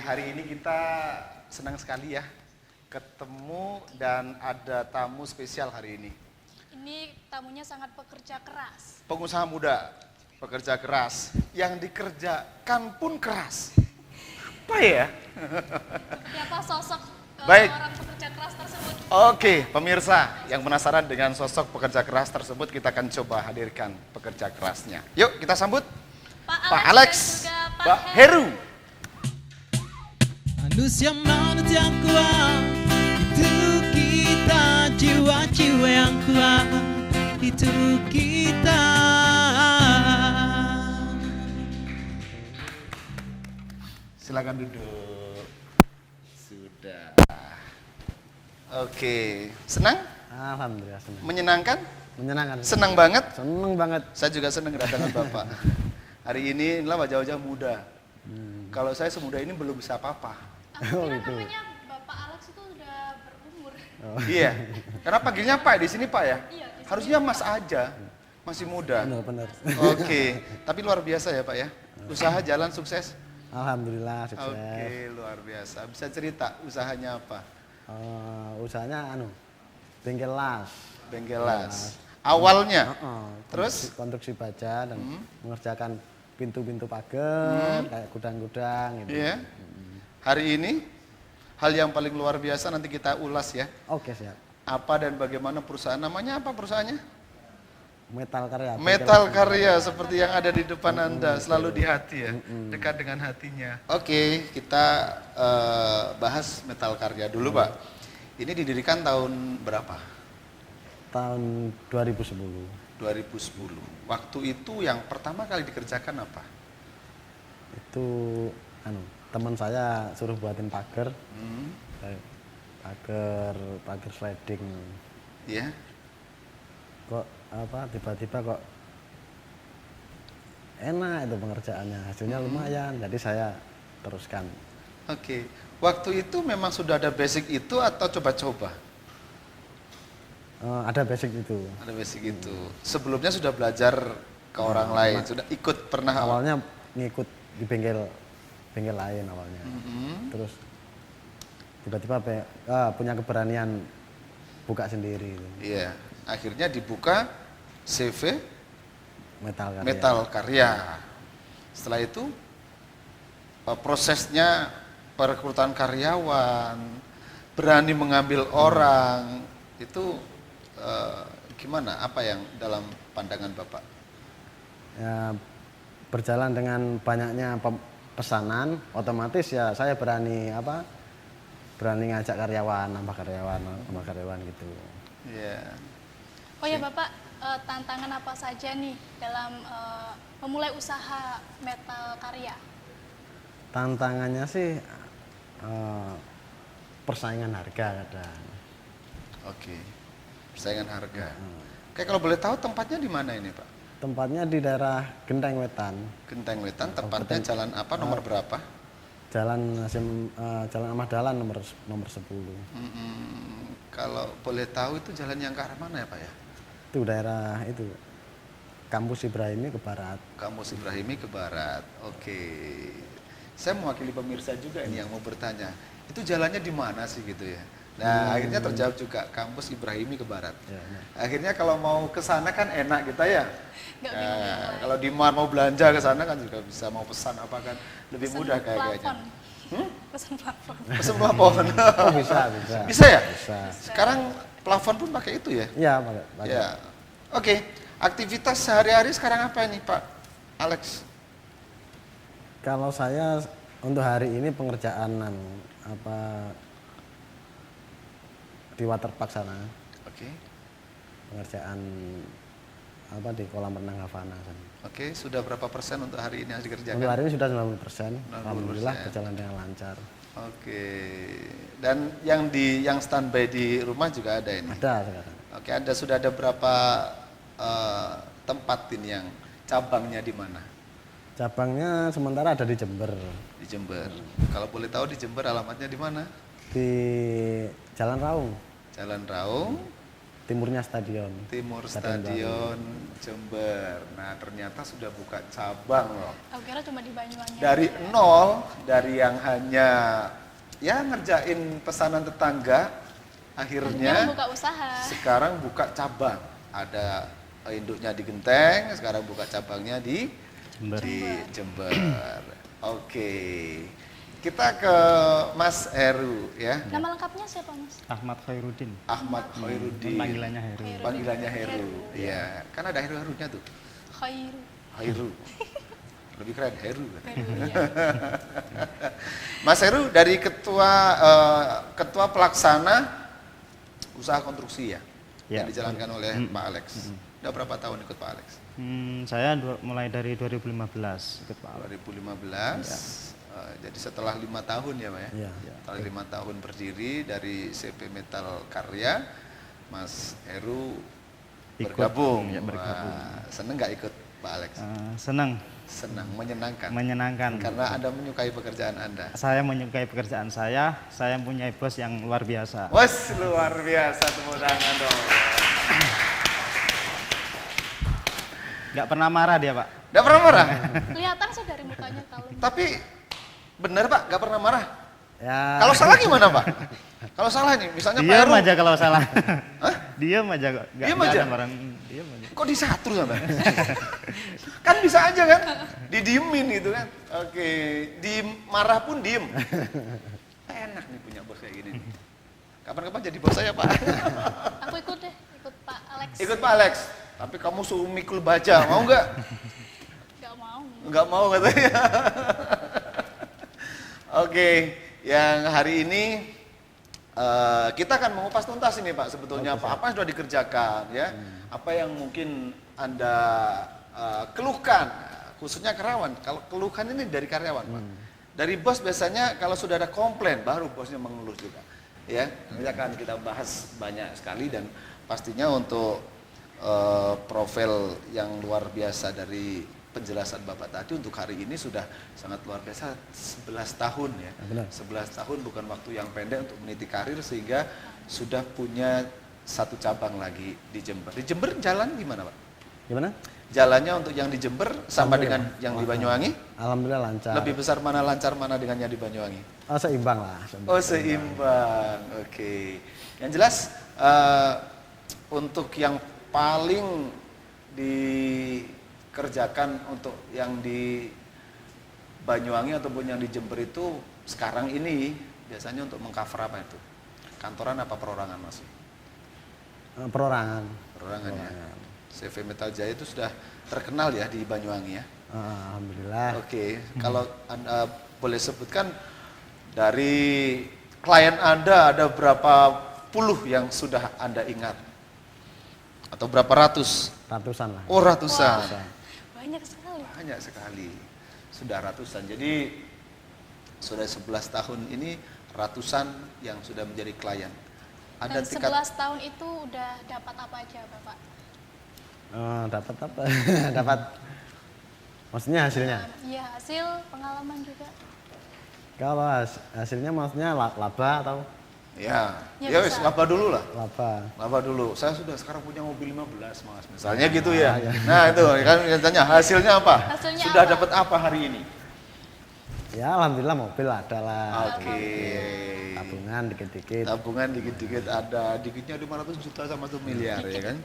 hari ini kita senang sekali ya ketemu dan ada tamu spesial hari ini. Ini tamunya sangat pekerja keras. Pengusaha muda, pekerja keras, yang dikerjakan pun keras. Apa ya? Seperti apa sosok Baik. orang pekerja keras tersebut? Oke, pemirsa yang penasaran dengan sosok pekerja keras tersebut, kita akan coba hadirkan pekerja kerasnya. Yuk kita sambut Pak Alex, dan juga Pak Heru. Manusia manusia yang kuat, itu kita, jiwa-jiwa yang kuat, itu kita. Silakan duduk. Sudah. Oke, senang? Alhamdulillah senang. Menyenangkan? Menyenangkan. Senang banget? Senang banget. Saya juga senang kedatangan Bapak. Hari ini inilah wajah-wajah muda. Kalau saya semuda ini belum bisa apa-apa. Aku Oh, kira gitu. namanya Bapak Alex itu udah berumur. Iya. Karena panggilnya Pak di sini Pak ya. Iya, di sini Harusnya Mas aja. Masih muda. Benar. Oke, tapi luar biasa ya Pak ya. Usaha jalan sukses. Alhamdulillah sukses. Oke, luar biasa. Bisa cerita usahanya apa? Usahanya bengkel las. Bengkel las. Awalnya. Terus? Konstruksi baja dan mengerjakan pintu-pintu pagar, kayak gudang-gudang gitu. Iya. Hari ini hal yang paling luar biasa nanti kita ulas ya. Oke siap. Apa dan bagaimana perusahaan, namanya apa perusahaannya? Metal karya. Metal Karya seperti yang ada di depan Anda, selalu di hati ya, dekat dengan hatinya. Oke, kita bahas Metal Karya dulu Pak. Ini didirikan tahun berapa? Tahun 2010. 2010. Waktu itu yang pertama kali dikerjakan apa? Itu teman saya suruh buatin pagar. Kayak pagar sliding. Ya. Kok tiba-tiba kok enak itu pengerjaannya, hasilnya lumayan, jadi saya teruskan. Oke. Waktu itu memang sudah ada basic itu atau coba-coba? Ada basic itu. Ada basic itu. Sebelumnya sudah belajar ke orang lain, sudah ikut pernah Awalnya ngikut di bengkel lain awalnya. Terus tiba-tiba punya keberanian buka sendiri. Iya. Akhirnya dibuka CV Metal karya. Metal Karya. Setelah itu prosesnya perekrutan karyawan, berani mengambil orang, itu gimana? Apa yang dalam pandangan Bapak? Ya, berjalan dengan banyaknya pesanan, otomatis ya saya berani ngajak karyawan, nambah karyawan gitu. Iya. Oh ya Bapak, tantangan apa saja nih dalam memulai usaha Metal Karya? Tantangannya sih persaingan harga kadang. Oke. Persaingan harga. Oke, kalau boleh tahu tempatnya di mana ini, Pak? Tempatnya di daerah Genteng Wetan. Genteng Wetan, tepatnya jalan apa? Nomor berapa? Jalan Ahmad Dahlan nomor 10. Kalau boleh tahu itu jalan yang ke arah mana ya, Pak ya? Itu daerah itu Kampus Ibrahimi ke barat. Kampus Ibrahimi ke barat. Oke. Saya mewakili pemirsa juga ini yang mau bertanya. Itu jalannya di mana sih gitu ya? Nah, akhirnya terjawab juga Kampus Ibrahimi ke barat. Ya. Akhirnya kalau mau ke sana kan enak kita ya. Nggak bingung. Kalau di Mar mau belanja ke sana kan juga bisa, mau pesan apa kan lebih Pesan mudah kayaknya. plafon. Pesan plafon. Pesan plafon. Oh, bisa. Bisa ya? Bisa. Sekarang plafon pun pakai itu ya? Iya, pakai. Ya. Oke. Aktivitas sehari-hari sekarang apa ini, Pak Alex? Kalau saya untuk hari ini pengerjaan di waterpark sana. Oke. Pengerjaan di kolam renang Havana sana. Oke, sudah berapa persen untuk hari ini yang dikerjakan? Untuk hari ini sudah 90%. 90%. Alhamdulillah berjalan dengan lancar. Oke. Dan yang standby di rumah juga ada ini? Ada sekarang. Oke, sudah ada berapa tempat ini yang cabangnya di mana? Cabangnya sementara ada di Jember. Di Jember. Kalau boleh tahu di Jember alamatnya di mana? Di Jalan Raung. Jalan Raung. timurnya stadion. Timur Stadion Jember. Nah, ternyata sudah buka cabang loh. Aku kira cuma di Banyuwangi. Dari aja. nol, dari yang hanya ya ngerjain pesanan tetangga, Akhirnya akhirnya buka usaha. sekarang buka cabang. Ada induknya di Genteng, sekarang buka cabangnya di Jember. Oke. Kita ke Mas Heru ya. Nama lengkapnya siapa, Mas? Ahmad Khairuddin. Ahmad Khairuddin. Panggilannya Heru. Panggilannya Heru. Iya, kan ada Heru-Herunya tuh. Khairu. Heru. Lebih keren Heru. Heru, iya. Mas Heru dari ketua pelaksana usaha konstruksi ya, Ya. yang dijalankan oleh Pak Alex. Udah berapa tahun ikut Pak Alex? Saya mulai dari 2015 ikut Pak Alex. 2015. Jadi setelah 5 tahun ya Pak ya? Iya. Setelah 5 tahun berdiri dari CP Metal Karya, Mas Heru Ikut, bergabung. ya, bergabung. Wah, seneng nggak ikut Pak Alex? Senang, Senang, menyenangkan. menyenangkan. Karena Anda menyukai pekerjaan Anda. Saya menyukai pekerjaan saya punya bos yang luar biasa. Wes, luar biasa, tepuk tangan dong. Nggak pernah marah dia, Pak. Nggak pernah marah? Kelihatan sih dari mukanya kalem. Tapi benar Pak, nggak pernah marah. Ya. Kalau salah gimana Pak? Kalau salah nih, misalnya Pak Diam Heru, aja kalau salah. Hah? Diam aja kok. Nggak Diam nggak aja? ada marah. Diam aja. kok disatru sama? Kan bisa aja kan, didiemin gitu kan. Oke, marah pun diem. Enak nih punya bos kayak gini. Kapan-kapan jadi bos saya Pak. Aku ikut deh, ikut Pak Alex. Ikut Pak Alex, tapi kamu suruh mikul baja, mau nggak? Gak mau. Nggak mau katanya. Oke, yang hari ini kita akan mengupas tuntas ini Pak sebetulnya apa yang sudah dikerjakan ya, apa yang mungkin Anda keluhkan, khususnya karyawan. Kalau keluhan ini dari karyawan Pak, dari bos biasanya kalau sudah ada komplain baru bosnya mengeluh juga. Ya, nanti akan kita bahas banyak sekali dan pastinya untuk profil yang luar biasa dari penjelasan Bapak tadi untuk hari ini sudah sangat luar biasa, 11 tahun ya. Benar. 11 tahun bukan waktu yang pendek untuk meniti karir sehingga sudah punya satu cabang lagi di Jember. Di Jember jalan gimana Pak? Gimana? Jalannya untuk yang di Jember sama dengan yang di Banyuwangi? Alhamdulillah lancar. Lebih besar mana, lancar mana dengan yang di Banyuwangi? Oh, seimbang lah. Oh seimbang, oke. Yang jelas untuk yang paling dikerjakan untuk yang di Banyuwangi ataupun yang di Jember itu sekarang ini biasanya untuk mengcover apa itu? Kantoran apa perorangan Mas? Perorangan. Perorangan ya. CV Metal Jaya itu sudah terkenal ya di Banyuwangi ya. Alhamdulillah. Oke, kalau Anda boleh sebutkan dari klien Anda ada berapa puluh yang sudah Anda ingat? Atau berapa ratus? Ratusan lah. Oh, ratusan. Banyak sekali. Banyak sekali. Sudah ratusan. Jadi sudah 11 tahun ini ratusan yang sudah menjadi klien. Ada Dan tingkat 11 tahun itu udah dapat apa aja Bapak? Dapat apa? Dapat. Maksudnya hasilnya? Iya, hasil, pengalaman juga. Kalau hasilnya maksudnya laba atau ya, Ya, ya wis bisa. laba dulu lah. laba? Laba dulu. Saya sudah sekarang punya mobil 15 Mas. Misalnya gitu ya. Nah, itu kan tanya hasilnya apa? Hasilnya sudah apa? dapat apa hari ini? Ya alhamdulillah mobil ada lah. Oke. Tabungan dikit-dikit. Tabungan dikit-dikit ada, dikitnya 500 juta sama 1 miliar ya kan.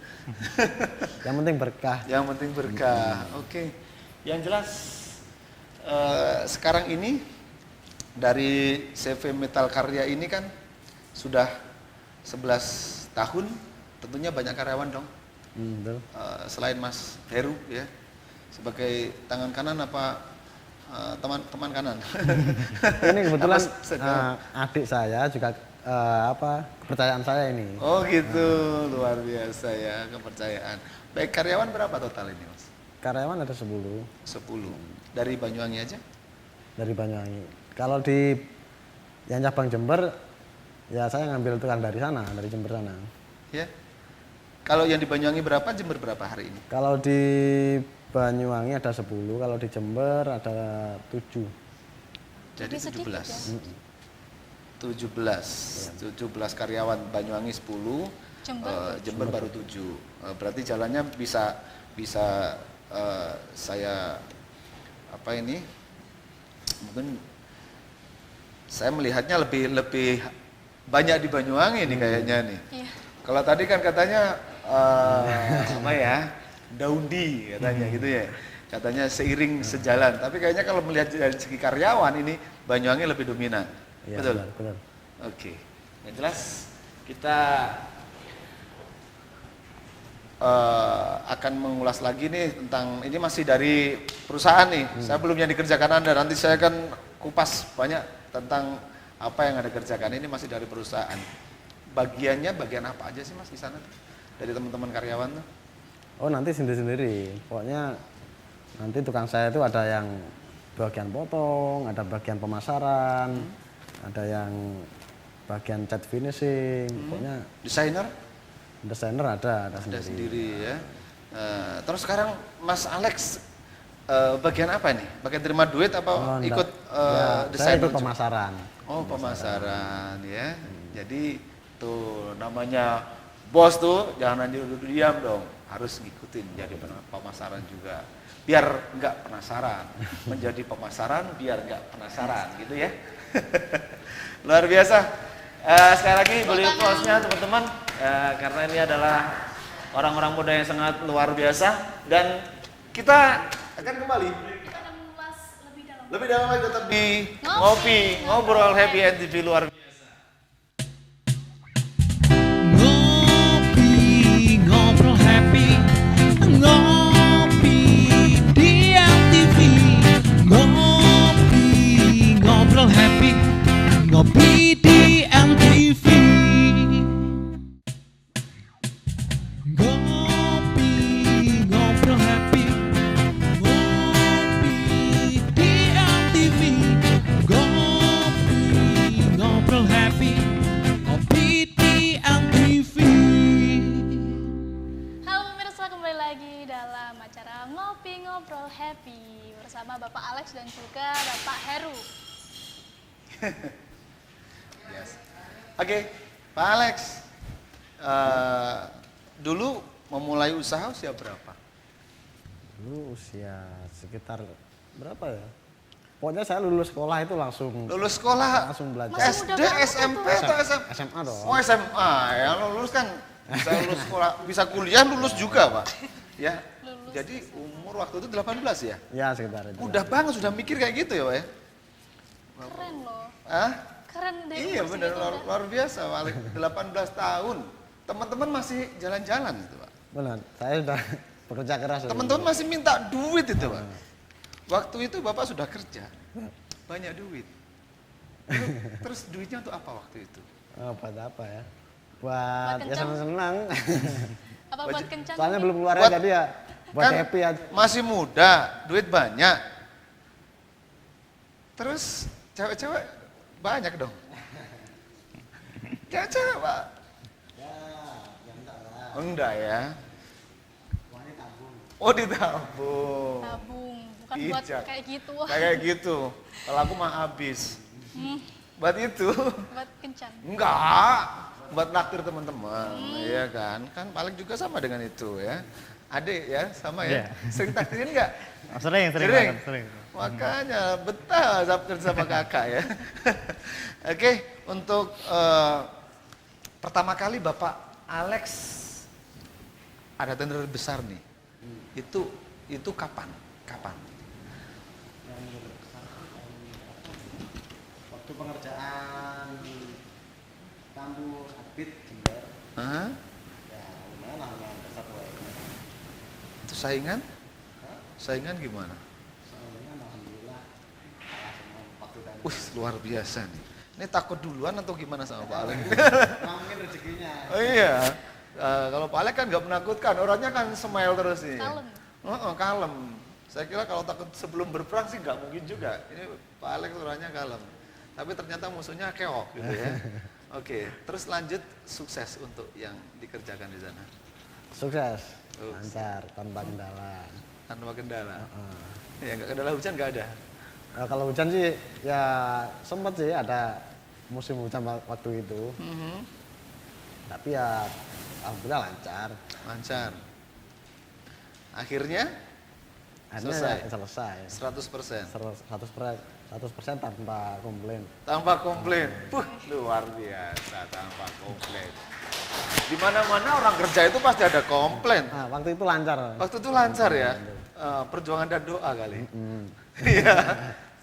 Yang penting berkah. Yang penting berkah. Oke. Yang jelas sekarang ini dari CV Metal Karya ini kan sudah 11 tahun, tentunya banyak karyawan dong. Betul. Selain Mas Heru ya, sebagai tangan kanan apa teman kanan? Ini kebetulan Apa sedang? adik saya juga kepercayaan saya ini. Oh gitu, luar biasa ya kepercayaan. Baik, karyawan berapa total ini Mas? Karyawan ada 10 10. Dari Banyuwangi aja? dari Banyuwangi. Kalau di yang cabang Jember, ya saya ngambil tukang dari sana, dari Jember sana. Ya. Kalau yang di Banyuwangi berapa, Jember berapa hari ini? Kalau di Banyuwangi ada 10, kalau di Jember ada 7. Jadi Lebih sedikit 17. 17 karyawan Banyuwangi 10, Jember baru 7. Berarti jalannya bisa saya mungkin saya melihatnya lebih banyak di Banyuwangi nih kayaknya nih. Iya. Kalau tadi kan katanya daundi katanya gitu ya. Katanya seiring sejalan. Tapi kayaknya kalau melihat dari segi karyawan ini Banyuwangi lebih dominan. Iya, Betul. benar. Oke. Yang jelas kita akan mengulas lagi nih tentang ini masih dari perusahaan nih. Saya belum yang dikerjakan Anda. Nanti saya akan kupas banyak tentang apa yang Anda kerjakan. Ini masih dari perusahaan. Bagian apa aja sih Mas di sana? Dari teman-teman karyawan tuh? Oh, nanti sendiri-sendiri. Pokoknya nanti tukang saya itu ada yang bagian potong, ada bagian pemasaran, ada yang bagian cat finishing, pokoknya desainer ada sendiri ya. Terus sekarang Mas Alex bagian apa nih? Bagian terima duit apa ikut desain? Saya ikut pemasaran. Oh, pemasaran ya. Jadi tuh namanya bos tuh jangan hanya duduk diam dong, harus ngikutin jadi pemasaran juga. Biar nggak penasaran, menjadi pemasaran biar nggak penasaran gitu ya. Luar biasa. Sekali lagi beli plusnya teman-teman, karena ini adalah orang-orang muda yang sangat luar biasa dan kita akan kembali Kita akan mengulas lebih dalam lagi tetap di ngobrol happy NTV luar biasa. Ngobrol happy, ngopi di MTV, ngobrol happy, ngopi di MTV, ngobrol happy, ngopi di MTV, ngobrol happy, ngopi di MTV. Halo pemirsa, kembali lagi dalam acara Ngopi Ngobrol Happy bersama Bapak Alex dan juga Bapak Heru. Yes. Oke, Pak Alex, dulu memulai usaha usia berapa? Dulu usia sekitar berapa ya? Pokoknya saya lulus sekolah itu langsung Langsung belajar. Masih muda SD, banget SMP itu. atau SMA? SMA dong. Oh SMA, ya lulus kan bisa lulus sekolah, bisa kuliah lulus juga Pak. Ya, Lulus. jadi umur waktu itu 18 ya? Ya sekitar itu. Udah banget, sudah mikir kayak gitu ya Pak ya? Keren loh. Hah? Keren deh. Iya umur benar, segitu udah. luar biasa Pak Alex, 18 tahun. Teman-teman masih jalan-jalan itu Pak. Benar, saya sudah bekerja keras. Teman-teman masih minta duit itu Pak. Waktu itu Bapak sudah kerja, banyak duit. Terus duitnya untuk apa waktu itu? Oh, buat apa ya? Buat ya kencang. senang-senang. Apa buat kencan? Soalnya nih? belum keluar Buat- jadi ya buat Kan happy aja. masih muda, duit banyak. Terus cewek-cewek banyak dong. Cewek-cewek Pak? Enggak ya. Oh ditabung. Tabung, bukan buat Bijak. kayak gitu. Kayak gitu. Kalau aku mah habis. Buat itu. Buat kencan. Enggak. Buat naktir teman-teman. Iya kan? Kan paling juga sama dengan itu ya. Adik ya, sama ya. Iya. Sering taktirin enggak? Sering banget, sering. Makanya betah sama kakak ya. Oke, untuk pertama kali Bapak Alex ada tender besar nih. Itu kapan? Waktu pengerjaan kampus Abid Jember. Hah? Ya lumayan lah lumayan besar proyeknya. Itu saingan? Saingan gimana? Soalnya alhamdulillah kalah semua waktu dan Wih, luar biasa nih. Ini takut duluan atau gimana sama Pak Alex? mungkin rezekinya. Oh iya. Kalau Pak Alex kan nggak menakutkan, orangnya kan smile terus nih. Kalem. Kalem. Saya kira kalau takut sebelum berperang sih nggak mungkin juga. Ini Pak Alex orangnya kalem. Tapi ternyata musuhnya keok gitu ya. Oke, terus lanjut sukses untuk yang dikerjakan di sana. Sukses, Oh. lancar, tanpa kendala. Tanpa kendala. Ya nggak kendala hujan nggak ada. Nah, kalau hujan sih ya sempat sih ada musim hujan waktu itu. Tapi ya alhamdulillah lancar. Lancar. Akhirnya Akhirnya selesai. selesai. 100%. 100% tanpa komplain. Tanpa komplain. Luar biasa tanpa komplain. Di mana-mana orang kerja itu pasti ada komplain. Nah, waktu itu lancar. Waktu itu lancar ya. Perjuangan dan doa kali. Iya.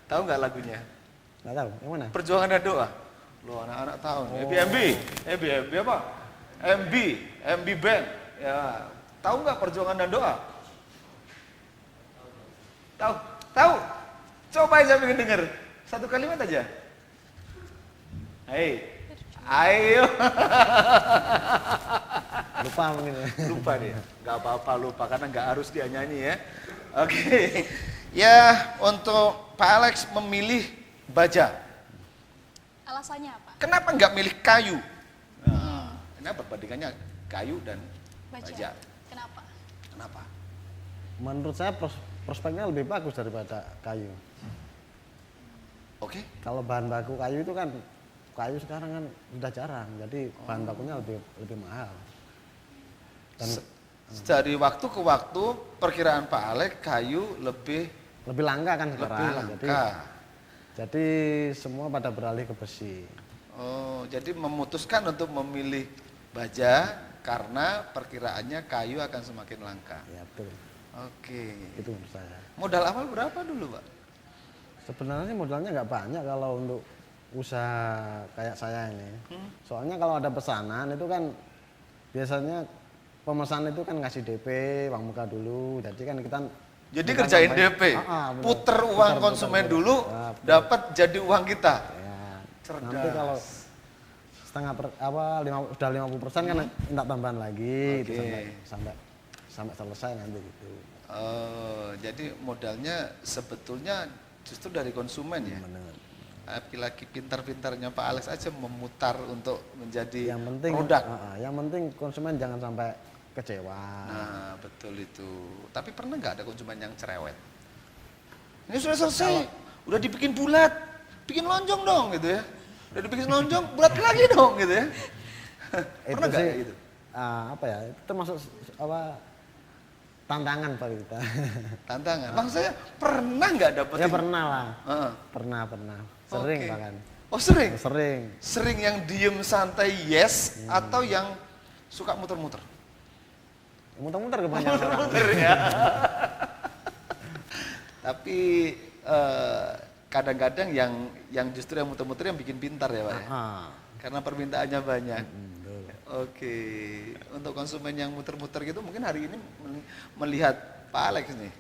Tahu nggak lagunya? Nggak tahu, yang mana? Perjuangan dan doa. Lo anak-anak tahu. MB apa? MB Band. Ya. Tahu nggak perjuangan dan doa? Tahu? Coba aja pengen denger. Satu kalimat aja. Ayo. Lupa mungkin ya. Lupa dia. Nggak apa-apa lupa karena nggak harus dia nyanyi ya. Oke. Ya, untuk Pak Alex memilih baja. Alasannya apa? Kenapa nggak milih kayu? Kenapa perbandingannya kayu dan baja? Kenapa? Menurut saya prospeknya lebih bagus daripada kayu. Oke. Kalau bahan baku kayu itu kan, kayu sekarang kan sudah jarang, jadi bahan bakunya lebih mahal. Dan Dari waktu ke waktu perkiraan Pak Alex kayu lebih langka kan sekarang. langka. Jadi semua pada beralih ke besi. Oh, jadi memutuskan untuk memilih baja karena perkiraannya kayu akan semakin langka. Ya betul. Oke. Itu menurut saya. Modal awal berapa dulu, Pak? Sebenarnya modalnya nggak banyak kalau untuk usaha kayak saya ini. Soalnya kalau ada pesanan itu kan biasanya pemesan itu kan ngasih DP, uang muka dulu. Jadi kan kita kerjain DP, bener. puter uang konsumen dulu, dapat jadi uang kita. Ya. Cerdas. Nanti kalau udah 50% kan minta tambahan lagi gitu, sampai selesai nanti gitu. Jadi modalnya sebetulnya justru dari konsumen ya. Bener. Laki-laki pintar-pintarnya Pak Alex aja memutar untuk menjadi Yang penting produk. yang penting konsumen jangan sampai kecewa. Nah, betul itu. Tapi pernah nggak ada konsumen yang cerewet? Ini sudah selesai, udah dibikin bulat, bikin lonjong dong gitu ya. Udah dibikin lonjong, bulat lagi dong gitu ya. Pernah nggak kayak gitu? Itu masuk tantangan Pak kita. Tantangan. Maksud saya pernah nggak dapet? Ya pernah lah. Pernah. Sering bahkan. Oh sering? Sering. Sering yang diem santai yes atau yang suka muter-muter? Muter-muter kebanyakan. Muter-muter ya. Tapi kadang-kadang yang justru yang muter-muter yang bikin pintar ya Pak ya? Karena permintaannya banyak. Oke, untuk konsumen yang muter-muter gitu mungkin hari ini melihat Pak Alex nih.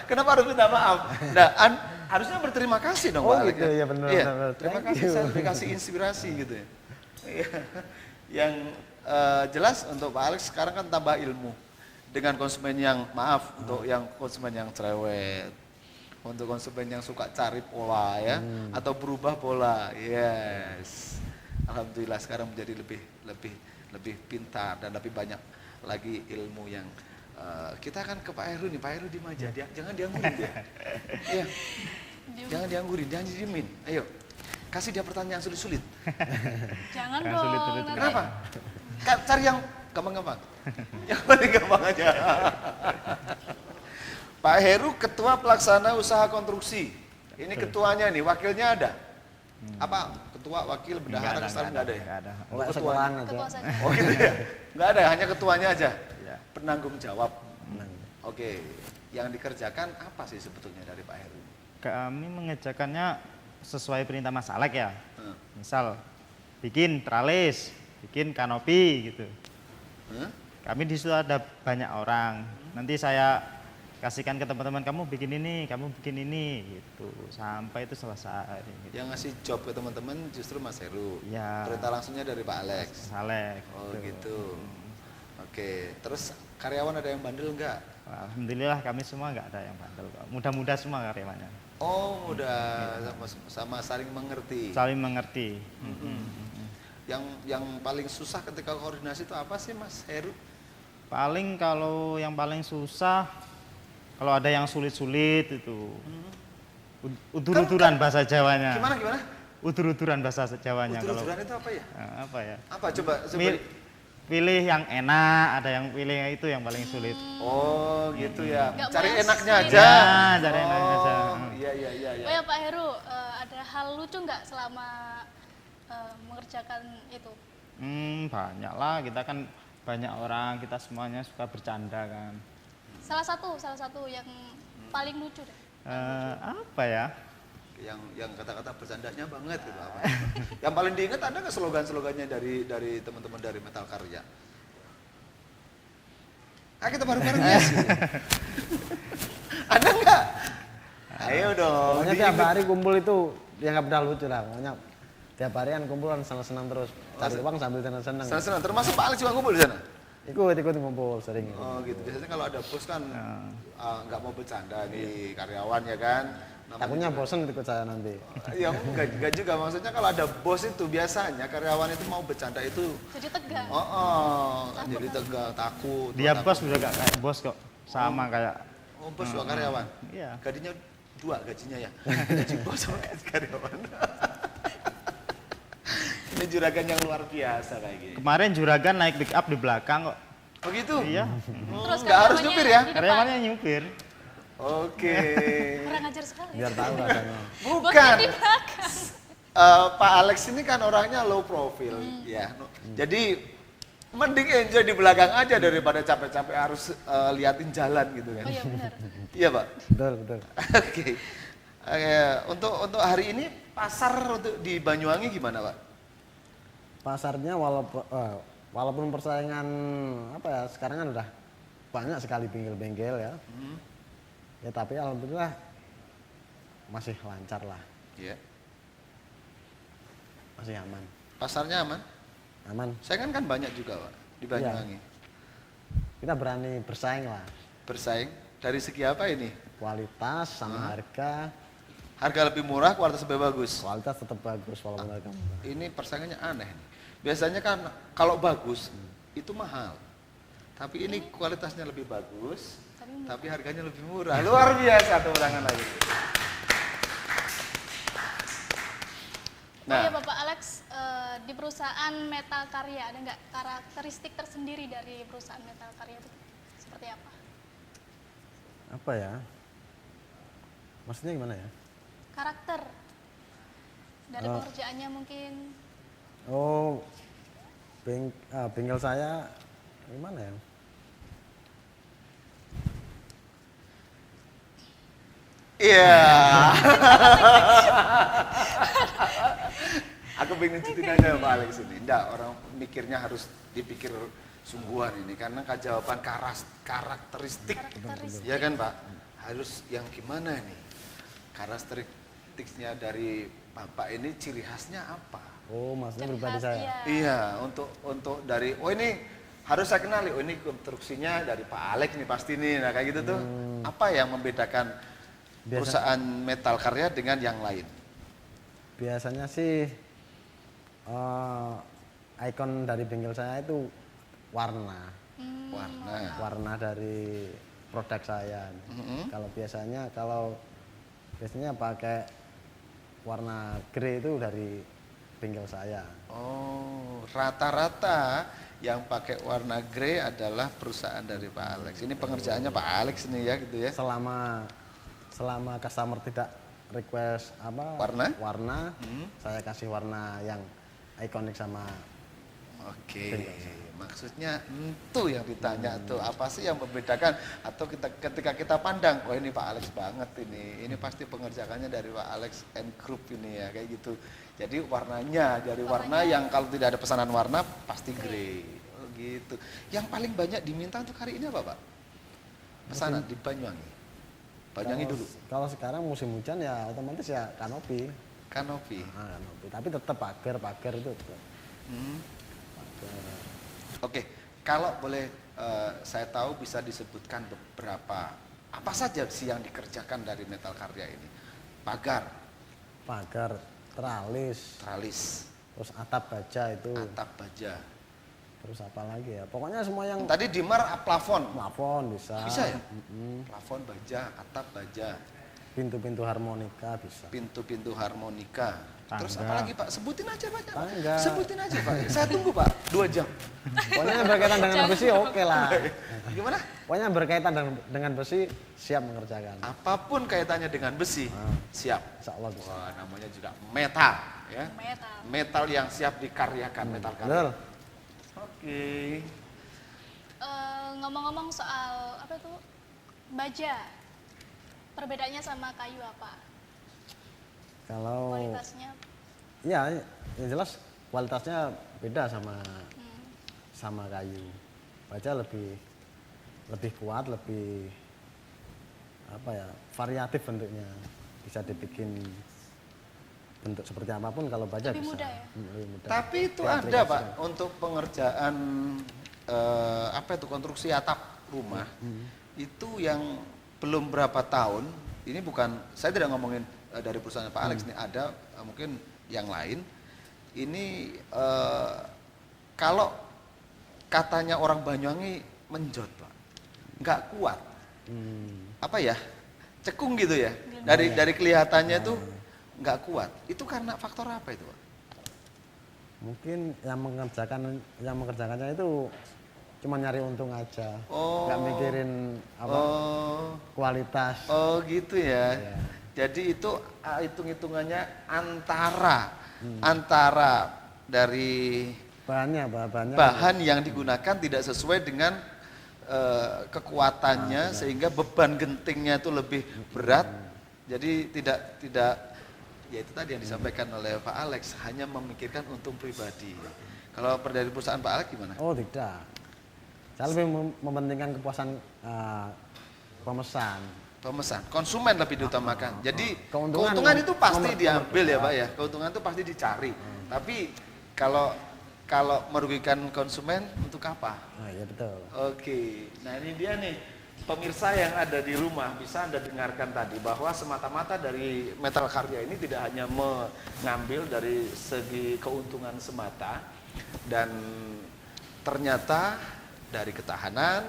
Kenapa harus minta maaf? Nah, harusnya berterima kasih dong Pak Alex. Gitu ya, benar. Terima kasih saya dikasih inspirasi gitu ya. Yang jelas untuk Pak Alex sekarang kan tambah ilmu dengan konsumen yang untuk yang konsumen yang cerewet, untuk konsumen yang suka cari pola ya atau berubah pola. Yes. Alhamdulillah sekarang menjadi lebih pintar dan lebih banyak lagi ilmu yang kita akan ke Pak Heru nih. Pak Heru diem aja, jangan dianggurin dia. Iya. Jangan dianggurin, jangan didiemin. Ayo, kasih dia pertanyaan sulit-sulit. Jangan dong. Sulit. Kenapa? Cari yang gampang-gampang. Yang paling gampang aja. Pak Heru ketua pelaksana usaha konstruksi. Ini ketuanya nih, wakilnya ada? Apa? Ketua, wakil, bendahara, kesalahan nggak ada ya? Nggak ada. Sekolah aja. Ketua saja. Oh gitu ya? Nggak ada, hanya ketuanya aja? Ya. Penanggung jawab. Oke, yang dikerjakan apa sih sebetulnya dari Pak Heru? Kami mengerjakannya sesuai perintah Mas Alex ya. Misal bikin tralis, bikin kanopi gitu. Kami di situ ada banyak orang. Nanti saya kasihkan ke teman-teman, kamu bikin ini gitu sampai itu selesai. Gitu. Yang ngasih job ke teman-teman justru Mas Heru. Ya. Perintah langsungnya dari Pak Alex. Mas Alex. Oh gitu. Oke, terus karyawan ada yang bandel nggak? Alhamdulillah kami semua nggak ada yang bandel. Mudah-mudah semua karyawannya. Oh, udah sama saling mengerti. Saling mengerti. Yang paling susah ketika koordinasi itu apa sih Mas Heru? Kalau yang paling susah, kalau ada yang sulit-sulit itu udur-uduran bahasa Jawanya. Gimana? Udur-uduran bahasa Jawanya. Udur-uduran itu apa ya? Apa ya? Apa coba pilih yang enak, ada yang pilih itu yang paling sulit. Oh gitu ya. Nggak Cari mau yang enaknya sulit. aja. Ya, cari enaknya aja. Oh, iya iya iya. Oh ya Pak Heru, ada hal lucu nggak selama mengerjakan itu? Banyak lah, kita kan banyak orang, kita semuanya suka bercanda kan. Salah satu yang paling lucu deh. Apa ya? Yang kata-kata bercandanya banget gitu apa. Yang paling diingat ada nggak slogan-slogannya dari teman-teman dari Metal Karya? Ah kita bareng-bareng ya. Ada nggak? Ayo dong. Pokoknya tiap hari kumpul itu ya nggak pernah lucu lah. Pokoknya tiap hari kan kumpulan senang-senang terus. Cari uang sambil senang-senang. Senang-senang. Termasuk Pak Alex juga ngumpul di sana? Ikut ngumpul sering. Oh gitu. Biasanya kalau ada bos kan nggak mau bercanda nih karyawan ya kan. Takutnya bosen ikut saya nanti. Ya enggak juga, maksudnya kalau ada bos itu biasanya karyawan itu mau bercanda itu Jadi tegang. kan jadi tegang, takut. Dia takut. bos juga gak kayak bos kok, sama kayak. Oh bos juga karyawan. Iya. Gajinya 2 gajinya ya. Gaji bos sama gaji karyawan. Ini juragan yang luar biasa kayak gini. Kemarin juragan naik pick up di belakang kok. Oh gitu? Iya. Terus Nggak harus karyawannya nyupir ya? di depan. Karyawannya nyupir. Oke. Kurang ajar sekali. Biar tahu rasanya. Bukan. Bosnya di belakang. Pak Alex ini kan orangnya low profile ya. Jadi mending enjoy di belakang aja daripada capek-capek harus liatin jalan gitu kan. Oh iya benar. Iya, Pak. Betul. Oke. Untuk hari ini pasar untuk di Banyuwangi gimana, Pak? Pasarnya walaupun persaingan apa ya sekarang kan udah banyak sekali bengkel-bengkel ya. Ya tapi alhamdulillah masih lancar lah, Iya. masih aman. Pasarnya aman? Aman. Saya kan banyak juga, Pak, di Banyuwangi. Kita berani bersaing lah. Bersaing dari segi apa ini? Kualitas sama harga. Harga lebih murah, kualitas lebih bagus. Kualitas tetap bagus walaupun harga murah. Ini persaingannya aneh nih. Biasanya kan kalau bagus itu mahal. Tapi ini kualitasnya lebih bagus, tapi harganya lebih murah. Luar biasa, tepuk tangan lagi. Oh ya Bapak Alex, di perusahaan Metal Karya ada nggak karakteristik tersendiri dari perusahaan Metal Karya itu seperti apa? Apa ya? Maksudnya gimana ya? Karakter dari pekerjaannya mungkin. Oh, bengkel saya gimana ya? Iya. Aku pengen ceritain aja Pak Alex ini. Enggak, orang mikirnya harus dipikir sungguhan ini karena jawaban karakteristik. Ya kan Pak? Harus yang gimana nih? Karakteristiknya dari Bapak ini ciri khasnya apa? Oh, maksudnya Ciri pribadi khas, saya. iya. Iya, untuk dari ini harus saya kenali. Oh ini konstruksinya dari Pak Alex nih pasti nih. Nah kayak gitu tuh. Apa yang membedakan perusahaan Metal Karya dengan yang lain? Biasanya sih ikon dari bengkel saya itu warna. Warna dari produk saya. Kalau biasanya pakai warna grey itu dari bengkel saya. Oh, rata-rata yang pakai warna grey adalah perusahaan dari Pak Alex. Ini pengerjaannya Pak Alex nih ya gitu ya. Selama customer tidak request warna, saya kasih warna yang ikonik sama. Oke, maksudnya itu yang ditanya tuh apa sih yang membedakan atau ketika kita pandang, oh ini Pak Alex banget ini pasti pengerjaannya dari Pak Alex and Group ini ya kayak gitu. Jadi warnanya dari warna yang kalau tidak ada pesanan warna pasti grey, oh gitu. Yang paling banyak diminta untuk hari ini apa Pak? Pesanan di Banyuwangi. Banyuwangi dulu. Kalau sekarang musim hujan ya otomatis ya kanopi. Kanopi. Kanopi. Tapi tetap pagar itu. Oke, kalau boleh saya tahu bisa disebutkan beberapa apa saja sih yang dikerjakan dari Metal Karya ini? Pagar, teralis, terus atap baja itu. atap baja. Terus apa lagi ya? Pokoknya semua yang Tadi dimar plafon. plafon bisa. Bisa ya? Plafon baja, atap baja. Pintu-pintu harmonika bisa. Pintu-pintu harmonika. Terus Tangga. apa lagi Pak? Sebutin aja Pak. Tangga. Sebutin aja Pak. Saya tunggu Pak, 2 jam. Pokoknya yang berkaitan dengan besi oke lah. Gimana? Pokoknya yang berkaitan dengan besi siap mengerjakan. Apapun kaitannya dengan besi, siap. Insya Allah bisa. Wah, namanya juga metal, ya. Metal. Metal yang siap dikaryakan, metal karya. Betul. Oke. Ngomong-ngomong soal apa itu baja, perbedaannya sama kayu apa? Kalau Kualitasnya? ya yang jelas kualitasnya beda sama kayu. Baja lebih kuat, lebih apa ya, variatif bentuknya. Bisa dibikin bentuk seperti apapun kalau baja Lebih bisa. mudah ya? Lebih mudah. Tapi itu ada Diaplikasikan. Pak untuk pengerjaan apa itu konstruksi atap rumah itu yang belum berapa tahun. Ini bukan, saya tidak ngomongin dari perusahaan Pak Alex nih, ada mungkin yang lain. Ini kalau katanya orang Banyuwangi menjot Pak, nggak kuat. Apa ya? Cekung gitu ya. Dari kelihatannya tuh nggak kuat. Itu karena faktor apa itu Pak? Mungkin yang mengerjakannya itu cuma nyari untung aja, Oh. nggak mikirin apa Oh. kualitas. Oh gitu ya. Iya. Jadi itu hitung-hitungannya antara dari Bahannya bahan yang digunakan tidak sesuai dengan kekuatannya sehingga beban gentingnya itu lebih berat. Jadi tidak ya itu tadi yang disampaikan oleh Pak Alex, hanya memikirkan untung pribadi. Kalau dari perusahaan Pak Alex gimana? Oh tidak, saya lebih mementingkan kepuasan pemesan. Pemesan, konsumen lebih diutamakan. Jadi Keuntungan keuntungan itu pasti nomor diambil ya kedua. Pak ya. Keuntungan itu pasti dicari. Tapi kalau merugikan konsumen untuk apa? Oh iya betul. Oke. Nah ini dia nih pemirsa yang ada di rumah, bisa Anda dengarkan tadi bahwa semata-mata dari metal karya ini tidak hanya mengambil dari segi keuntungan semata, dan ternyata dari ketahanan,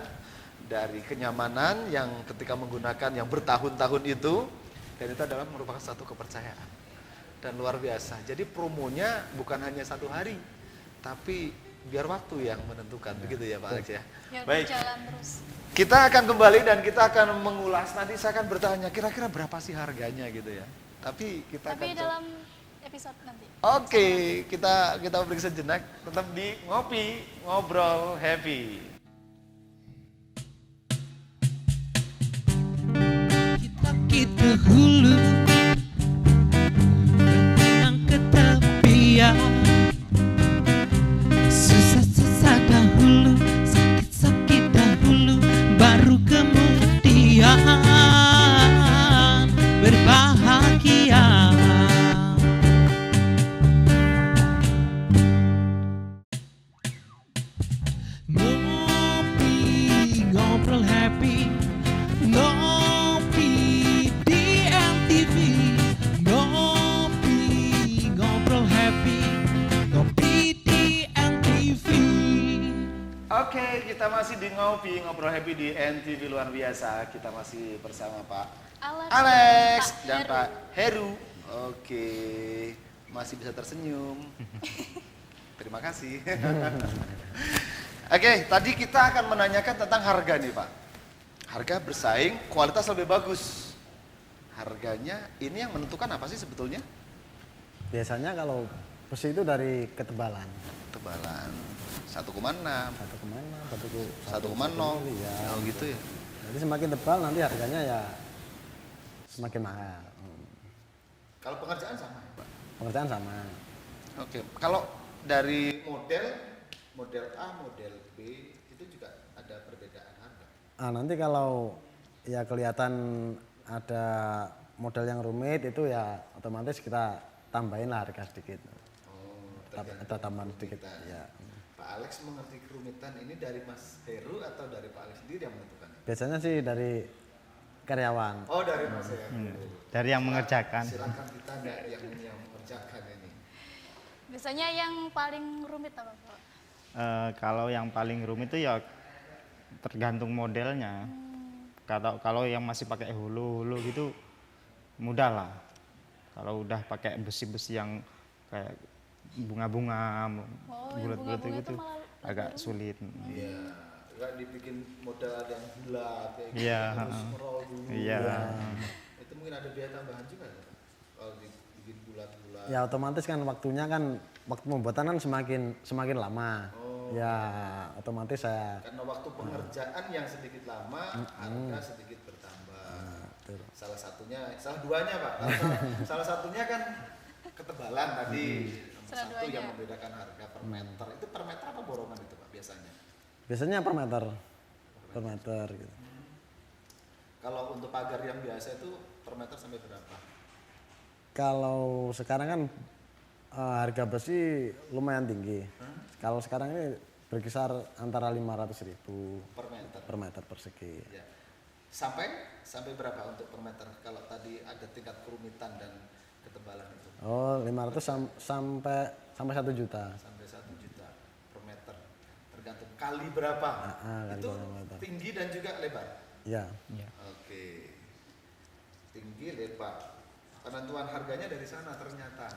dari kenyamanan yang ketika menggunakan yang bertahun-tahun itu, dan itu adalah merupakan satu kepercayaan dan luar biasa. Jadi promonya bukan hanya 1 hari, tapi biar waktu yang menentukan, begitu ya Pak Alex ya. Biar Baik, berjalan terus. kita akan kembali dan kita akan mengulas. Nanti saya akan bertanya kira-kira berapa sih harganya gitu ya. Tapi kita Tapi akan dalam episode nanti. Oke, kita break sejenak, tetap di Ngopi Ngobrol Happy. Kita hulu berenang ke tepian, susah-susah dahulu, sakit-sakit dahulu, baru kemudian berbahagia. Ngopi ngobrol happy, ngopi di MTV, ngopi ngobrol happy, ngopi di MTV. Oke, kita masih di Ngopi Ngobrol Happy di NTV luar biasa. Kita masih bersama Pak Alex dan Pak Heru. Oke, masih bisa tersenyum. Terima kasih. Oke, tadi kita akan menanyakan tentang harga nih Pak. Harga bersaing, kualitas lebih bagus. Harganya ini yang menentukan apa sih sebetulnya? Biasanya kalau besi itu dari ketebalan. Tebalan 1,6, 1 kemana, 1,0. Ya, Oh gitu ya. Jadi semakin tebal nanti harganya ya semakin mahal. Kalau pengerjaan sama ya Pak? Pengerjaan sama. Oke, kalau dari model A, model B itu juga ada perbedaan harga. Nanti kalau ya kelihatan ada model yang rumit itu ya otomatis kita tambahin lah harga sedikit. Ada tambahan sedikit. Ya. Pak Alex mengerti kerumitan ini dari Mas Heru atau dari Pak Alex sendiri yang menentukan? Biasanya sih dari karyawan. Oh, dari Mas Heru. Dari yang mengerjakan. Silakan ditanya yang mengerjakan ini. Biasanya yang paling rumit apa Pak? Kalau yang paling rumit itu ya tergantung modelnya. Kalau yang masih pakai hulu gitu mudah lah. Kalau udah pakai besi-besi yang kayak bunga-bunga, bulat-bulat bunga-bunga itu itu malah agak sulit. Iya, nggak dibikin model yang bulat kayak gitu, Iya, harus roll dulu. Iya. Itu mungkin ada biaya tambahan juga ya? Kalau dibikin bulat-bulat. Ya otomatis kan waktunya kan waktu pembuatan kan semakin lama. Ya otomatis saya Karena waktu pengerjaan yang sedikit lama, harga sedikit bertambah. Salah duanya Pak. Salah satunya kan ketebalan tadi. Nomor Salah satu yang duanya. membedakan harga per meter. Itu per meter apa borongan itu Pak biasanya? biasanya per meter gitu. Kalau untuk pagar yang biasa itu per meter sampai berapa? Kalau sekarang kan harga besi lumayan tinggi. Kalau sekarang ini berkisar antara 500.000 Per meter. persegi. Ya. Sampai berapa untuk per meter? Kalau tadi ada tingkat kerumitan dan ketebalan itu. Oh, 500 sampai 1 juta. Sampai 1 juta per meter. Tergantung kali berapa. Kali Itu berapa meter. tinggi dan juga lebar. Ya. Oke. Tinggi lebar. Penentuan harganya dari sana ternyata.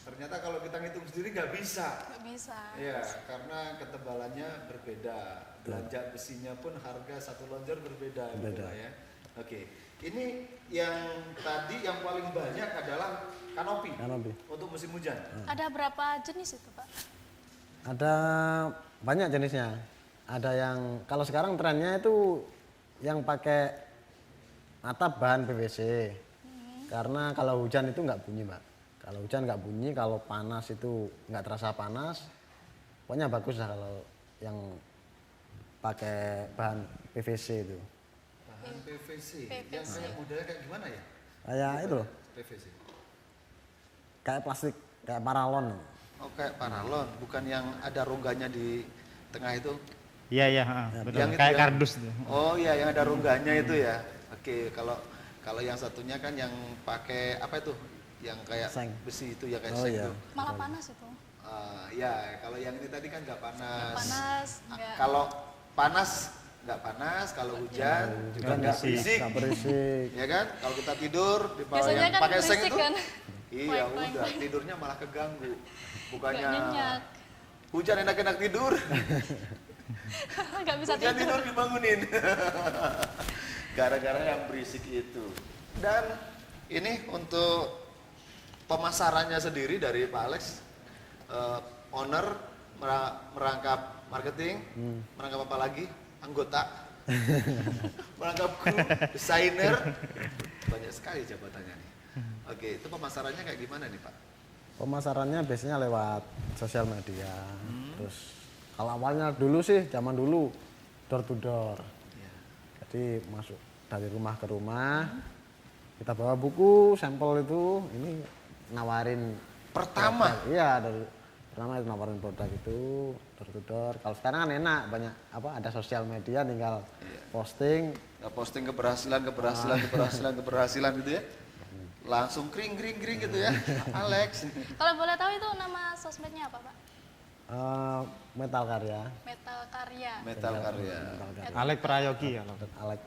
Ternyata kalau kita ngitung sendiri nggak bisa. Nggak bisa. Ya, karena ketebalannya berbeda. Belanja besinya pun harga satu lonjor berbeda. Gitu lah ya. Oke. Ini yang tadi yang paling banyak adalah kanopi. Untuk musim hujan. Ada berapa jenis itu Pak? Ada banyak jenisnya. Ada yang kalau sekarang trennya itu yang pakai atap bahan PVC. Karena kalau hujan itu nggak bunyi, Mbak. Kalau hujan nggak bunyi, kalau panas itu nggak terasa panas. Pokoknya bagus lah kalau yang pakai bahan PVC itu. Bahan PVC. Yang kayak modelnya kayak gimana ya? Kayak itu loh, PVC. kayak plastik, kayak paralon. Oh, kayak paralon, bukan yang ada rongganya di tengah itu. Iya, betul. Yang itu Kayak ya? kardus itu. Oh iya, yang ada rongganya itu ya. Oke, kalau yang satunya kan yang pakai apa itu? Yang kayak Seng. besi itu ya kayak Oh, seng iya. itu. Malah panas itu. Ya, kalau yang ini tadi kan nggak panas. Panas, nggak. Kalau panas nggak panas, kalau hujan juga nggak berisik. Nggak berisik. Ya kan? Kalau kita tidur di bawah Biasanya yang kan pakai seng berisik itu, kan. iya Poing-poing. udah tidurnya malah keganggu. Bukannya Nggak nyenyak. hujan enak-enak tidur, Nggak bisa hujan tidur. tidur dibangunin. Gara-gara yang berisik itu. Dan ini untuk pemasarannya sendiri dari Pak Alex, owner, merangkap marketing, merangkap apa lagi? Anggota, merangkap kru, desainer, banyak sekali jabatannya nih. Oke, itu pemasarannya kayak gimana nih Pak? Pemasarannya biasanya lewat sosial media. Terus kalau awalnya dulu sih, zaman dulu door to door. Ya. Jadi masuk dari rumah ke rumah, kita bawa buku sampel itu, ini nawarin Pertama? produk. Iya, pertama itu nawarin produk itu door to door. Kalau sekarang kan enak, banyak ada sosial media, tinggal posting. Nggak posting keberhasilan gitu ya? Langsung kring gitu ya, Alex. Kalau boleh tahu itu nama sosmednya apa Pak? Metal Karya, Metal Karya. Metal Karya. Alek Prayogi ya.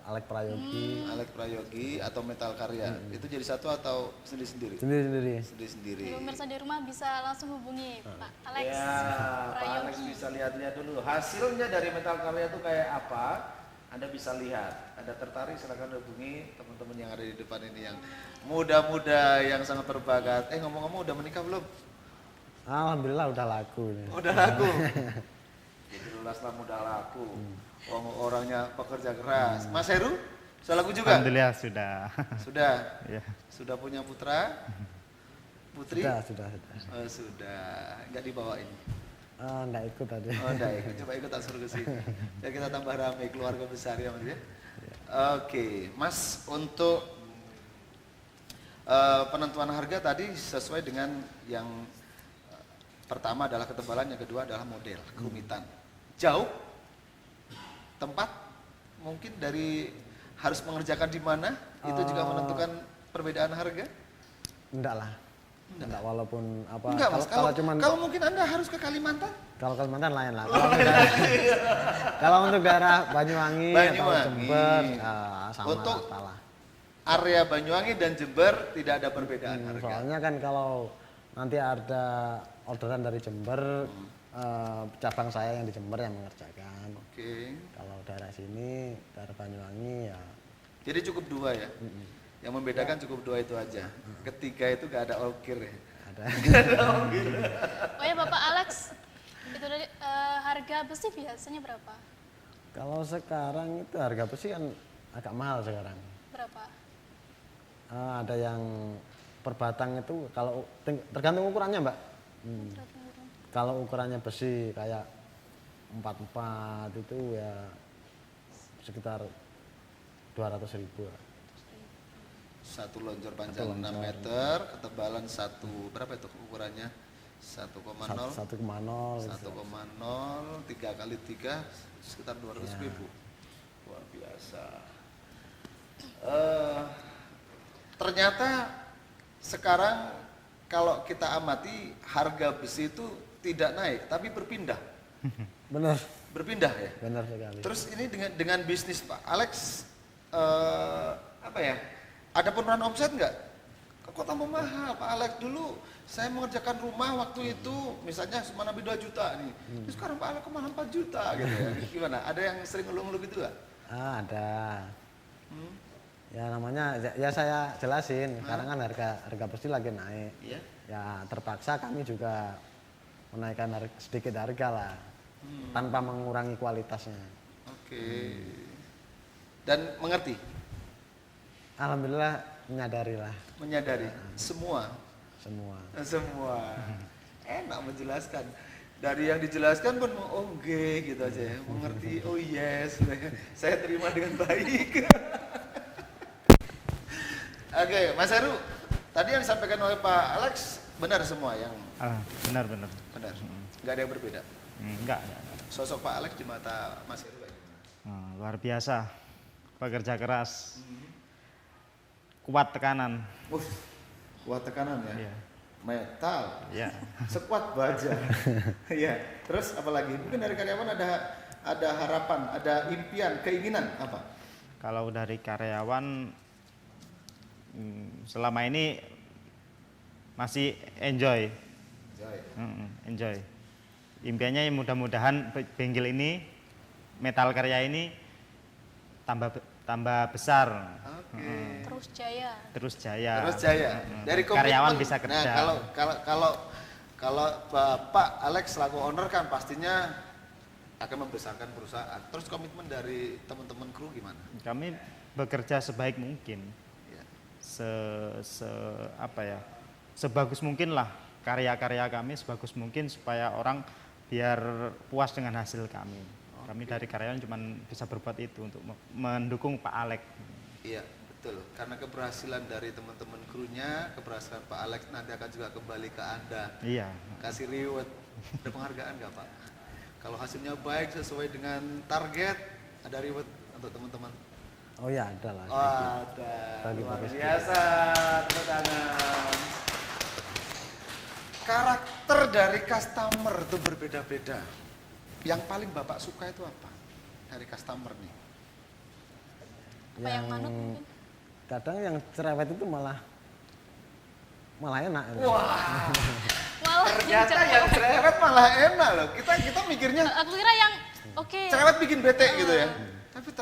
Alek Prayogi, Alex Prayogi atau Metal Karya. Itu jadi satu atau sendiri-sendiri? sendiri-sendiri. Sendiri-sendiri. Jadi pemirsa di rumah bisa langsung hubungi Pak Alex Ya, Pak Alex Prayogi. bisa lihat-lihat dulu. Hasilnya dari Metal Karya itu kayak apa? Anda bisa lihat. Anda tertarik silakan hubungi teman-teman yang ada di depan ini yang muda-muda yang sangat berbakat. Ngomong-ngomong udah menikah belum? Alhamdulillah udah laku nih. Udah laku. Jadi lulaslah udah laku. Orangnya pekerja keras. Mas Heru, sudah laku juga? Alhamdulillah sudah. Sudah. Ya. Sudah punya putra? Putri? Sudah. Oh, sudah. Enggak dibawain. Nggak ikut tadi. Oh, enggak ikut. Coba ikut tak suruh ke sini. Ya kita tambah ramai keluarga besar ya Mas ya. Oke, Mas untuk penentuan harga tadi sesuai dengan yang pertama adalah ketebalan, yang kedua adalah model, kerumitan. Jauh tempat mungkin dari harus mengerjakan di mana itu juga menentukan perbedaan harga? Enggak lah. Enggak, walaupun apa. Enggak Mas, kalau mungkin Anda harus ke Kalimantan? Kalau Kalimantan lain lah. Kalau untuk daerah Banyuwangi atau Jember, sama untuk rata lah. area Banyuwangi dan Jember tidak ada perbedaan harga. Soalnya kan kalau nanti ada orderan dari Jember, cabang saya yang di Jember yang mengerjakan. Oke. Kalau daerah sini, daerah Banyuwangi ya. Jadi cukup 2 ya? Yang membedakan cukup 2 itu aja. Ketiga itu gak ada ongkir ya? Ada. Oh ya Bapak Alex, itu dari harga besi biasanya berapa? Kalau sekarang itu harga besi kan agak mahal sekarang. Berapa? Ada yang per batang itu kalau tergantung ukurannya Mbak. Kalau ukurannya besi kayak 44 itu ya sekitar 200.000. Satu lonjor panjang 6 meter, ketebalan berapa itu ukurannya? 1,0 1,0 3 kali 3 sekitar 200.000. Luar biasa. Ternyata sekarang kalau kita amati harga besi itu tidak naik tapi berpindah. Benar. Berpindah ya. Benar sekali. Terus ini dengan bisnis Pak Alex apa ya? Ada penurunan omset nggak? Kok tambah mahal Pak Alex? Dulu saya mengerjakan rumah waktu itu misalnya semana 2 juta nih. Terus sekarang Pak Alex kok malah 4 juta gitu ya. Gimana? Ada yang sering ngeluh-ngeluh gitu nggak? Ada. Ya namanya ya saya jelasin, sekarang kan harga besi lagi naik. Iya. Ya terpaksa kami juga menaikkan sedikit harga lah, tanpa mengurangi kualitasnya. Oke. Dan mengerti? Alhamdulillah menyadari lah. Menyadari? Semua? Semua. Enak menjelaskan. Dari yang dijelaskan pun oh nggih gitu aja ya. Mengerti, oh yes. Saya terima dengan baik. Oke, Mas Heru, tadi yang disampaikan oleh Pak Alex benar semua yang Benar. benar. Nggak ada yang berbeda. Enggak. Sosok Pak Alex di mata Mas Heru kayak gimana? Luar biasa. Pekerja keras. Kuat tekanan. Kuat tekanan ya. Iya. Metal. Ya. Sekuat baja. Iya. Terus apalagi? Mungkin dari karyawan ada harapan, ada impian, keinginan apa? Kalau dari karyawan selama ini masih enjoy. Enjoy. Impiannya mudah-mudahan bengkel ini, Metal Karya ini tambah besar. Oke. Terus jaya. Terus jaya. Dari karyawan komitmen, bisa kerja. Nah, kalau Bapak Alex selaku owner kan pastinya akan membesarkan perusahaan. Terus komitmen dari teman-teman kru gimana? Kami bekerja sebaik mungkin. Ya. Sebagus mungkin lah karya-karya kami, sebagus mungkin supaya orang biar puas dengan hasil kami. Kami dari karyawan cuma bisa berbuat itu untuk mendukung Pak Alex. Iya, betul. Karena keberhasilan dari teman-teman krunya, keberhasilan Pak Alex nanti akan juga kembali ke Anda. Iya. Kasih reward. Ada penghargaan nggak Pak? Kalau hasilnya baik sesuai dengan target, ada reward untuk teman-teman. Oh ya ada lah. Oh, ada. Luar biasa. Tepuk tangan. Karakter dari customer itu berbeda-beda. Yang paling Bapak suka itu apa dari customer nih? Apa yang manut mungkin? Kadang yang cerewet itu malah enak. Wah, Malah ternyata yang cerewet malah enak loh. Kita mikirnya aku kira yang oke. cerewet bikin bete gitu ya. Tapi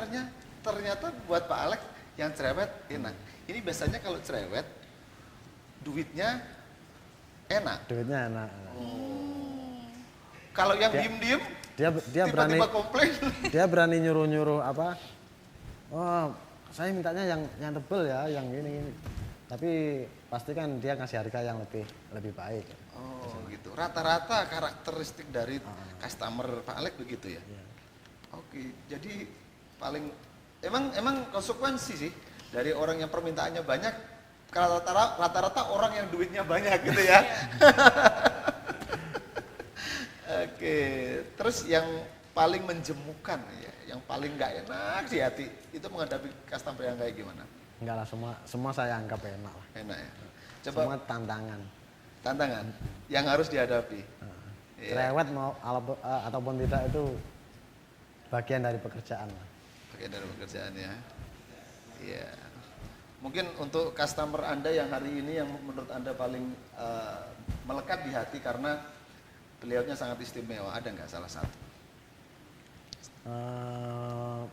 ternyata buat Pak Alex yang cerewet enak. Ini biasanya kalau cerewet duitnya enak. Kalau yang diem-diem dia berani tiba-tiba komplain. Dia berani nyuruh apa? Oh, saya mintanya yang tebel ya, yang ini. Tapi pasti kan dia ngasih harga yang lebih baik. Oh, gitu. Rata-rata karakteristik dari customer Pak Alex begitu ya. Iya. Oke, jadi paling emang konsekuensi sih dari orang yang permintaannya banyak, rata-rata orang yang duitnya banyak gitu ya. Oke, terus yang paling menjemukan ya, yang paling nggak enak di hati itu menghadapi customer yang kayak gimana? Enggak lah, semua saya anggap enak lah. Enak ya. Semua tantangan yang harus dihadapi. Cerewet mau ataupun tidak itu bagian dari pekerjaan lah. Bagian dari pekerjaan ya. Iya. Mungkin untuk customer Anda yang hari ini yang menurut Anda paling melekat di hati karena beliaunya sangat istimewa, ada nggak salah satu? Apa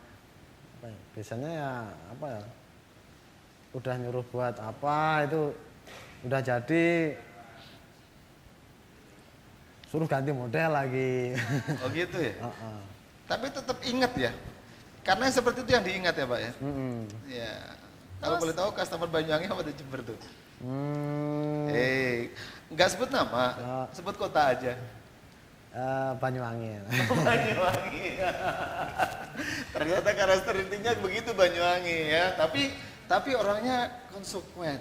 ya? Biasanya ya apa ya? Udah nyuruh buat apa itu udah jadi suruh ganti model lagi. Oh gitu ya? Tapi tetap ingat ya? Karena seperti itu yang diingat ya Pak ya? Ya. Kalau boleh tahu customer Banyuwangi apa di Jember tuh? Nggak sebut nama, sebut kota aja. Banyuwangi. Banyuwangi. Ternyata karakteristiknya begitu Banyuwangi ya. Tapi orangnya konsekuen.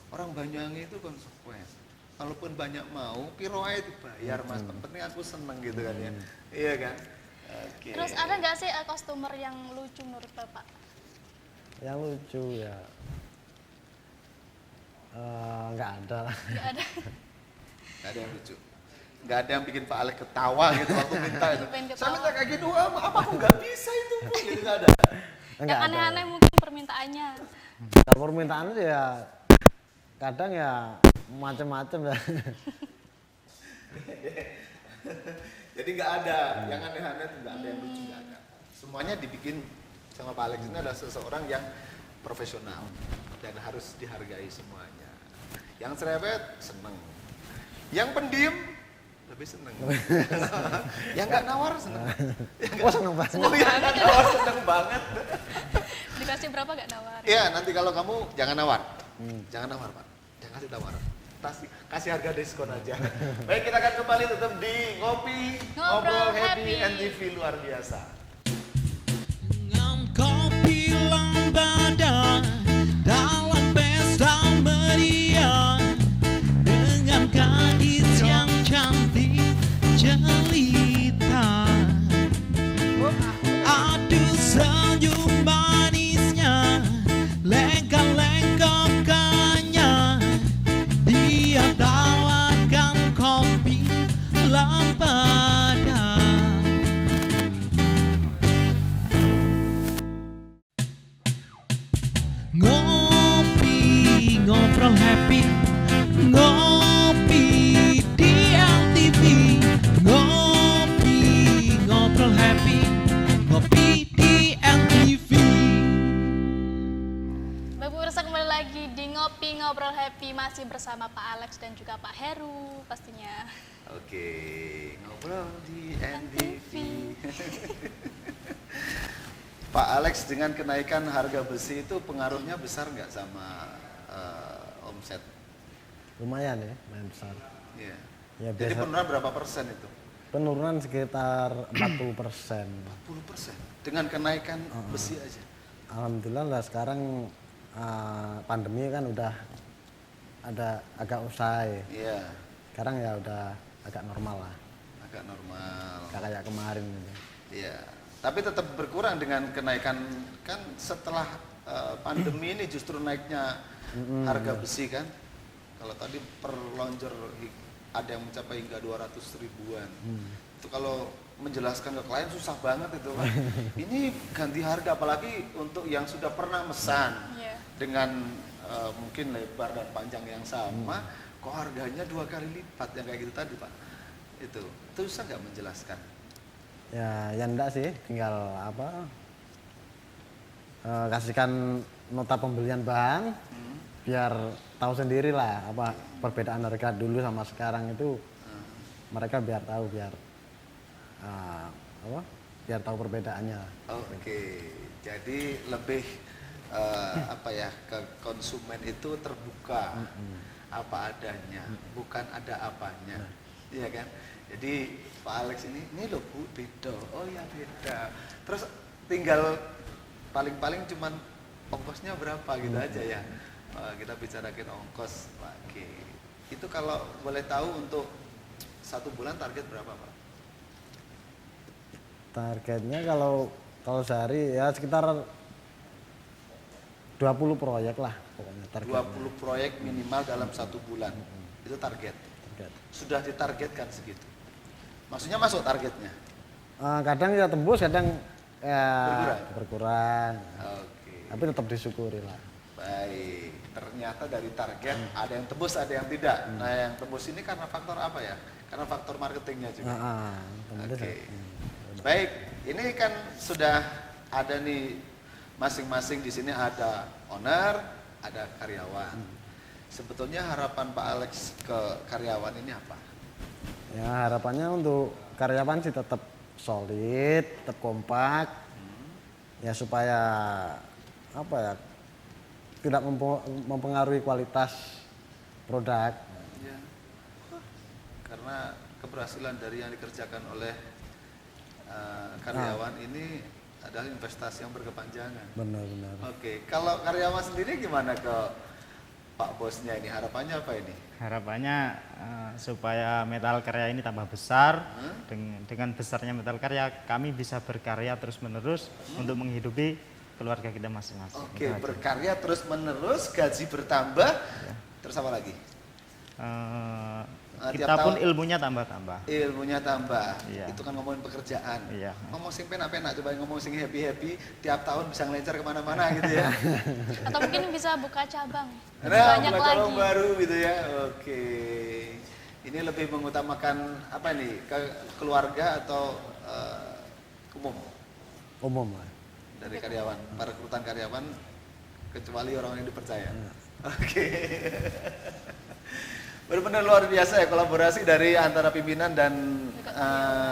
Orang Banyuwangi itu konsekuen. Kalaupun banyak mau, piro aja dibayar mas. Penting aku seneng gitu kan ya. Iya kan? Oke. Terus ada nggak sih customer yang lucu menurut Bapak? Yang lucu ya nggak ada lah. Nggak ada. Nggak ada yang lucu. Nggak ada yang bikin Pak Alex ketawa gitu waktu minta itu. Saya minta kayak gitu, apa aku nggak bisa itu Bu? Gitu nggak ada. Yang aneh-aneh mungkin permintaannya. Kalau permintaan itu ya kadang ya macam-macam ya. Jadi nggak ada yang aneh-aneh, nggak ada yang lucu, nggak ada. Semuanya dibikin sama Pak Alex ini adalah seseorang yang profesional dan harus dihargai semuanya. Yang cerewet seneng, yang pendiam lebih seneng, yang nggak nawar seneng. Seneng banget. Oh yang nggak nawar seneng banget. Dikasih berapa nggak nawar? Iya nanti kalau kamu jangan nawar, jangan nawar Pak, jangan kasih tawar. Kasih harga diskon aja. Baik, kita akan kembali tetap di Ngobrol Happy NTV luar biasa. Dengan kopi lambada dalam pesta meriah, dengan gadis yang cantik jelita, adu senyum manisnya, lengkap-lengkapkannya, dia tawarkan kopi lambada. Ngopi, ngobrol happy, ngopi di LTV. Ngopi, ngobrol happy, ngopi di LTV. Bapak Pemirsa kembali lagi di Ngopi Ngobrol Happy masih bersama Pak Alex dan juga Pak Heru pastinya. Oke, ngobrol di NTV. Pak Alex, dengan kenaikan harga besi itu pengaruhnya besar nggak sama omset? Lumayan ya, lumayan besar. Iya. Ya, Jadi biasa- penurunan berapa persen itu? Penurunan sekitar 40%. 40% dengan kenaikan besi aja. Alhamdulillah lah sekarang pandemi kan udah ada agak usai. Iya, Sekarang ya udah agak normal lah, agak normal. gak kayak kemarin gitu. Iya, tapi tetap berkurang dengan kenaikan kan setelah pandemi ini justru naiknya harga besi kan. Kalau tadi per lonjor ada yang mencapai hingga 200 ribuan. Itu kalau menjelaskan ke klien susah banget itu kan. Ini ganti harga apalagi untuk yang sudah pernah mesan Iya. dengan mungkin lebar dan panjang yang sama, kok harganya 2 kali lipat yang kayak gitu tadi Pak. Itu susah nggak menjelaskan? Ya enggak sih, tinggal apa kasihkan nota pembelian bahan biar tahu sendiri lah apa perbedaan harga dulu sama sekarang itu. Mereka biar tahu biar biar tahu perbedaannya. Oke, jadi lebih apa ya, ke konsumen itu terbuka apa adanya, bukan ada apanya, iya kan? Jadi Pak Alex ini loh Bu, beda, oh ya beda. Terus tinggal paling-paling cuman ongkosnya berapa gitu aja ya. Kita bicarakan ongkos, oke. Itu kalau boleh tahu untuk 1 bulan target berapa Pak? Targetnya kalau sehari ya sekitar 20 proyek lah pokoknya targetnya. 20 proyek minimal dalam 1 bulan, itu target. Sudah ditargetkan segitu. Maksudnya masuk targetnya? Kadang ya tembus, kadang ya Berkurang? berkurang. Oke. Tapi tetap disyukuri lah. Baik, ternyata dari target ada yang tembus, ada yang tidak. Nah, yang tembus ini karena faktor apa ya? Karena faktor marketingnya juga. Oke. Baik, ini kan sudah ada nih masing-masing di sini ada owner, ada karyawan. Sebetulnya harapan Pak Alex ke karyawan ini apa? Ya harapannya untuk karyawan sih tetap solid, tetap kompak, ya supaya apa ya tidak mempengaruhi kualitas produk. Ya. Karena keberhasilan dari yang dikerjakan oleh karyawan ini adalah investasi yang berkepanjangan. Benar-benar. Oke, kalau karyawan sendiri gimana ke Pak bosnya ini? Harapannya apa ini? Harapannya supaya Metal Karya ini tambah besar. Dengan besarnya Metal Karya, kami bisa berkarya terus-menerus untuk menghidupi keluarga kita masing-masing. Oke, berkarya terus-menerus, gaji bertambah, terus apa lagi? Kita pun ilmunya tambah-tambah. Ilmunya tambah. Iya. Itu kan ngomongin pekerjaan. Iya. Ngomong sing penak-penak, coba ngomong sing happy-happy, tiap tahun bisa ngelencar kemana-mana gitu ya. Atau mungkin bisa buka cabang. Nah, Banyak buka lagi. cabang baru gitu ya. Oke. Ini lebih mengutamakan apa nih? Ke keluarga atau umum Umum lah. dari karyawan, perekrutan karyawan kecuali orang yang dipercaya. Oke. Benar-benar luar biasa ya kolaborasi dari antara pimpinan dan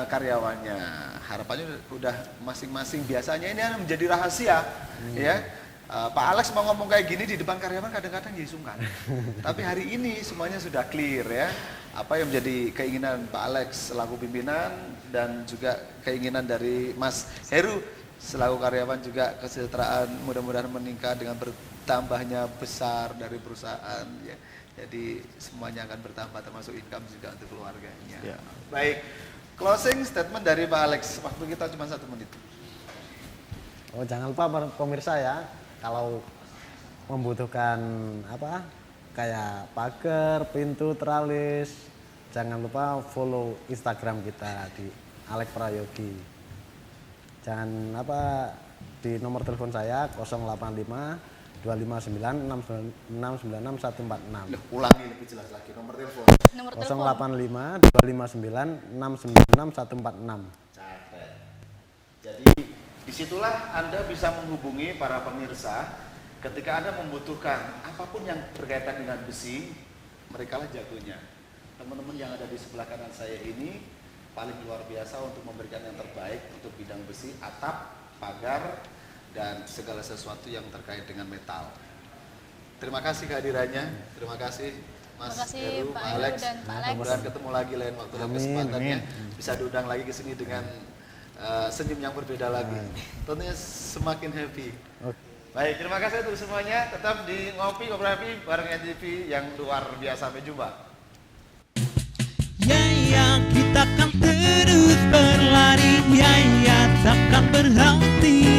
karyawannya. Harapannya udah masing-masing, biasanya ini menjadi rahasia ya. Pak Alex mau ngomong kayak gini di depan karyawan kadang-kadang jadi sungkan. Tapi hari ini semuanya sudah clear ya. Apa yang menjadi keinginan Pak Alex selaku pimpinan dan juga keinginan dari Mas Heru selaku karyawan juga kesejahteraan mudah-mudahan meningkat dengan bertambahnya besar dari perusahaan ya. Jadi semuanya akan bertambah termasuk income juga untuk keluarganya. Ya. Baik, closing statement dari Pak Alex. Waktu kita cuma 1 menit. Oh jangan lupa pemirsa ya, kalau membutuhkan apa kayak pagar, pintu, teralis, jangan lupa follow Instagram kita di Alex Prayogi. Jangan apa di nomor telepon saya 085 259 696 146. Loh, ulangi lebih jelas lagi nomor telepon. Nomor telepon. 085 259 696 146. Catat. Jadi disitulah Anda bisa menghubungi para pemirsa ketika Anda membutuhkan apapun yang berkaitan dengan besi, mereka lah jagonya. Teman-teman yang ada di sebelah kanan saya ini paling luar biasa untuk memberikan yang terbaik untuk bidang besi, atap, pagar, dan segala sesuatu yang terkait dengan metal. Terima kasih kehadirannya, terima kasih Mas Terima kasih, Heru, Pak Pak Heru Alex. dan Pak Alex. Mudah-mudahan ketemu lagi lain waktu dan kesempatannya. Bisa diundang lagi ke sini dengan senyum yang berbeda lagi. Tentunya semakin happy. Baik, terima kasih untuk semuanya. Tetap di Ngobrol Happy bareng NTV yang luar biasa. Sampai jumpa. Ya, kita kan terus berlari, ya, takkan berhenti.